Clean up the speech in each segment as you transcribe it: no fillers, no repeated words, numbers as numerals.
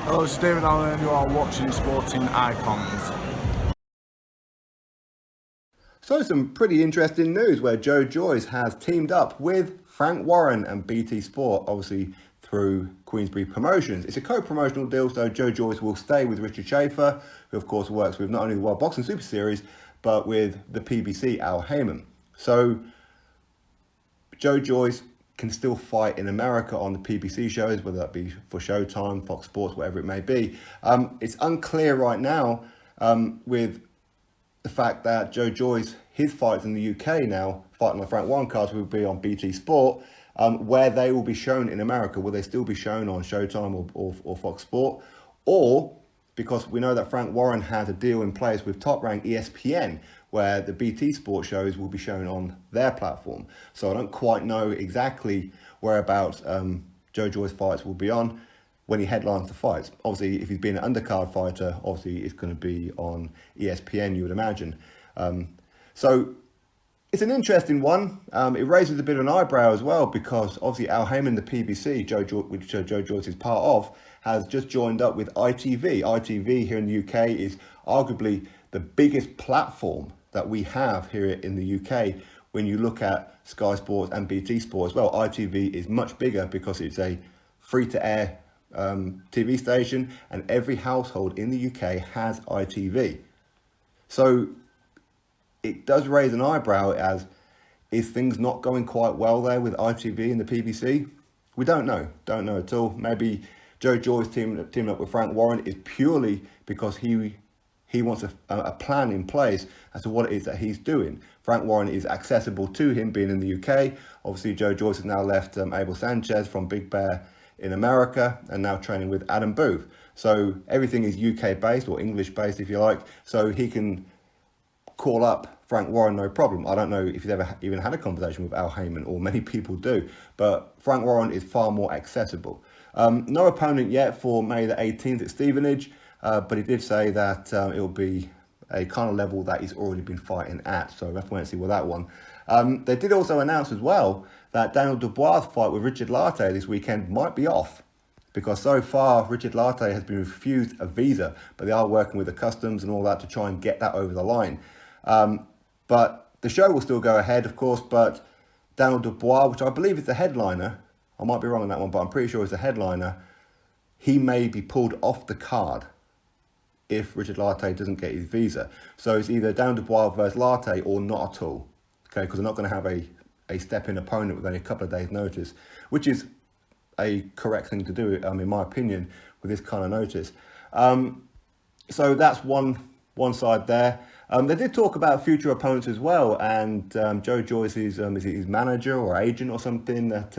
Hello, it's David Allen and you are watching Sporting Icons. So some pretty interesting news where Joyce has teamed up with Frank Warren and BT Sport, obviously through Queensberry Promotions. It's a co-promotional deal, so Joyce will stay with Richard Schaefer, who of course works with not only the World Boxing Super Series, but with the PBC, Al Heyman. So Joyce can still fight in America on the PBC shows, whether that be for Showtime, Fox Sports, whatever it may be. It's unclear right now with the fact that Joyce, his fights in the UK now, fighting on the Frank Warren cards, will be on BT Sport, where they will be shown in America. Will they still be shown on Showtime or Fox Sport? Or, because we know that Frank Warren has a deal in place with Top Rank ESPN, where the BT Sport shows will be shown on their platform. So I don't quite know exactly whereabouts Joyce fights will be on when he headlines the fights. Obviously, if he's been an undercard fighter, obviously it's going to be on ESPN, you would imagine. So it's an interesting one. It raises a bit of an eyebrow as well, because obviously Al Heyman, the PBC, which Joyce is part of, has just joined up with ITV. ITV here in the UK is arguably the biggest platform that we have here in the UK. When you look at Sky Sports and BT Sport as well, ITV is much bigger because it's a free-to-air TV station, and every household in the UK has ITV. So it does raise an eyebrow as, is things not going quite well there with ITV and the PBC? We don't know at all. Maybe Joyce teaming up with Frank Warren is purely because he wants a plan in place as to what it is that he's doing. Frank Warren is accessible to him being in the UK. Obviously, Joyce has now left Abel Sanchez from Big Bear in America and now training with Adam Booth. So everything is UK based, or English based if you like. So he can call up Frank Warren, no problem. I don't know if he's ever even had a conversation with Al Heyman, or many people do, but Frank Warren is far more accessible. No opponent yet for May the 18th at Stevenage, but he did say that it will be a kind of level that he's already been fighting at. So we'll have to wait and see with that one. They did also announce as well that Daniel Dubois' fight with Richard Lartey this weekend might be off, because so far Richard Lartey has been refused a visa, but they are working with the customs and all that to try and get that over the line. But the show will still go ahead, of course, but Daniel Dubois, which I believe is the headliner, I might be wrong on that one, but I'm pretty sure it's the headliner, he may be pulled off the card if Richard Lartey doesn't get his visa. So it's either Daniel Dubois versus Lartey or not at all, okay, because they're not going to have a step-in opponent with only a couple of days' notice, which is a correct thing to do, in my opinion, with this kind of notice. So that's one side there. They did talk about future opponents as well, and Joyce's is it his manager or agent or something, that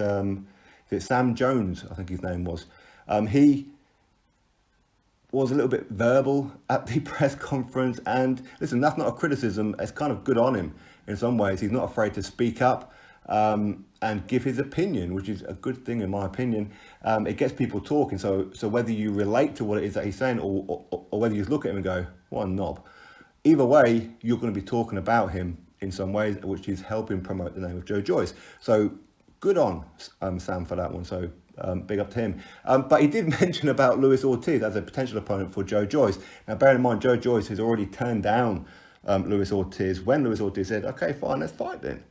is it Sam Jones, I think his name was. He was a little bit verbal at the press conference, and listen, that's not a criticism, it's kind of good on him in some ways. He's not afraid to speak up and give his opinion, which is a good thing in my opinion. It gets people talking, so whether you relate to what it is that he's saying or whether you just look at him and go, what a knob, either way, you're going to be talking about him in some ways, which is helping promote the name of Joyce. So good on Sam for that one. So big up to him. But he did mention about Luis Ortiz as a potential opponent for Joyce. Now, bear in mind, Joyce has already turned down Luis Ortiz when Luis Ortiz said, okay, fine, let's fight then.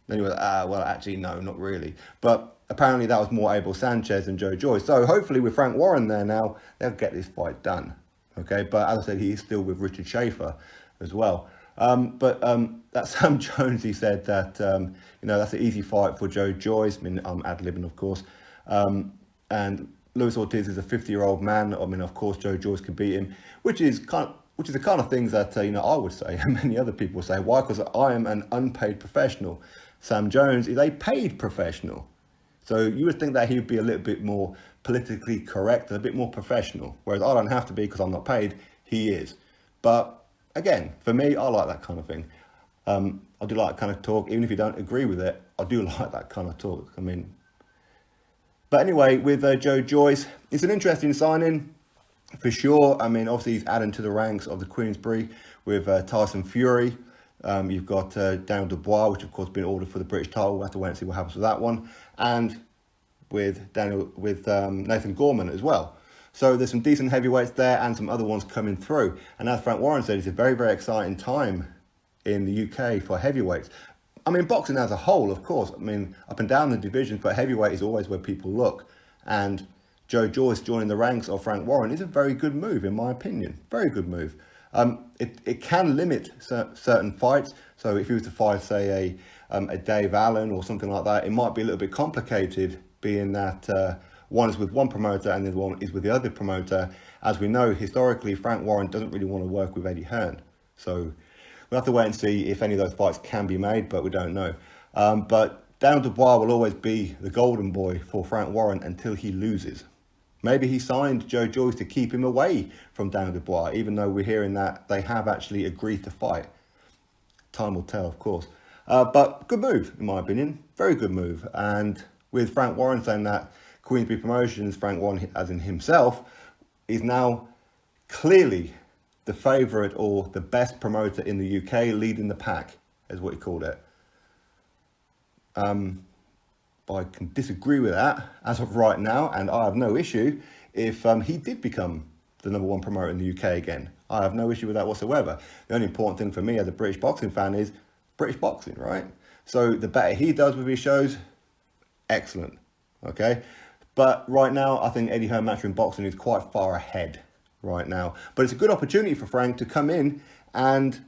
Then he was, well, actually, no, not really. But apparently that was more Abel Sanchez than Joyce. So hopefully with Frank Warren there now, they'll get this fight done. Okay, but as I said, he's still with Richard Schaefer as well. But that Sam Jones, he said that, that's an easy fight for Joyce. I mean, I'm ad-libbing, of course. And Luis Ortiz is a 50-year-old man. I mean, of course, Joyce can beat him, which is the kind of things that, I would say, and many other people say. Why? Because I am an unpaid professional. Sam Jones is a paid professional. So you would think that he would be a little bit more politically correct, a bit more professional, whereas I don't have to be because I'm not paid. He is. But again, for me, I like that kind of thing. I do like that kind of talk, even if you don't agree with it. I do like that kind of talk. But anyway, with Joyce, it's an interesting signing for sure. I mean, obviously he's adding to the ranks of the Queensberry with Tyson Fury. You've got Daniel Dubois, which of course been ordered for the British title. We'll have to wait and see what happens with that one. And with Nathan Gorman as well. So there's some decent heavyweights there and some other ones coming through. And as Frank Warren said, it's a very, very exciting time in the UK for heavyweights. I mean, boxing as a whole, of course. I mean, up and down the divisions, but heavyweight is always where people look. And Joe Joyce joining the ranks of Frank Warren is a very good move, in my opinion. Very good move. It can limit certain fights. So if he was to fight, say, a Dave Allen or something like that, it might be a little bit complicated, being that one is with one promoter and the other one is with the other promoter. As we know, historically, Frank Warren doesn't really want to work with Eddie Hearn. So we'll have to wait and see if any of those fights can be made, but we don't know. But Daniel Dubois will always be the golden boy for Frank Warren until he loses. Maybe he signed Joe Joyce to keep him away from Daniel Dubois, even though we're hearing that they have actually agreed to fight. Time will tell, of course. But good move, in my opinion. Very good move. And with Frank Warren saying that Queensberry Promotions, Frank Warren as in himself, is now clearly the favourite or the best promoter in the UK, leading the pack, is what he called it. I can disagree with that as of right now, and I have no issue if he did become the number one promoter in the UK again. I have no issue with that whatsoever. The only important thing for me as a British boxing fan is British boxing, right? So the better he does with his shows, excellent, okay? But right now, I think Eddie Hearn Matchroom Boxing is quite far ahead right now. But it's a good opportunity for Frank to come in and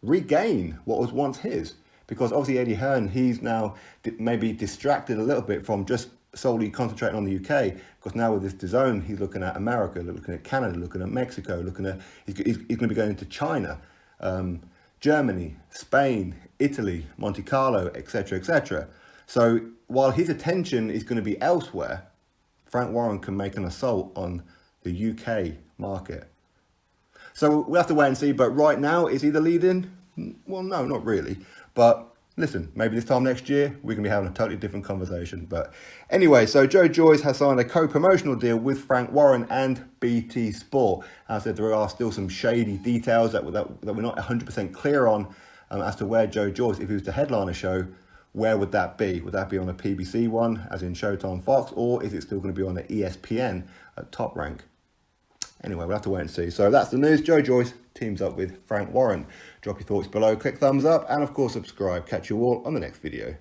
regain what was once his. Because obviously Eddie Hearn, he's now maybe distracted a little bit from just solely concentrating on the UK. Because now with this DAZN, he's looking at America, looking at Canada, looking at Mexico, he's going to be going into China, Germany, Spain, Italy, Monte Carlo, etc., etc. So while his attention is going to be elsewhere, Frank Warren can make an assault on the UK market. So we'll have to wait and see. But right now, is he the leading? Well, no, not really. But listen, maybe this time next year, we can be having a totally different conversation. But anyway, so Joe Joyce has signed a co-promotional deal with Frank Warren and BT Sport. As I said, there are still some shady details that we're not 100% clear on as to where Joe Joyce, if he was to headline a show, where would that be? Would that be on a PBC one, as in Showtime Fox, or is it still going to be on the ESPN at Top Rank? Anyway, we'll have to wait and see. So that's the news. Joe Joyce teams up with Frank Warren. Drop your thoughts below, click thumbs up, and of course subscribe. Catch you all on the next video.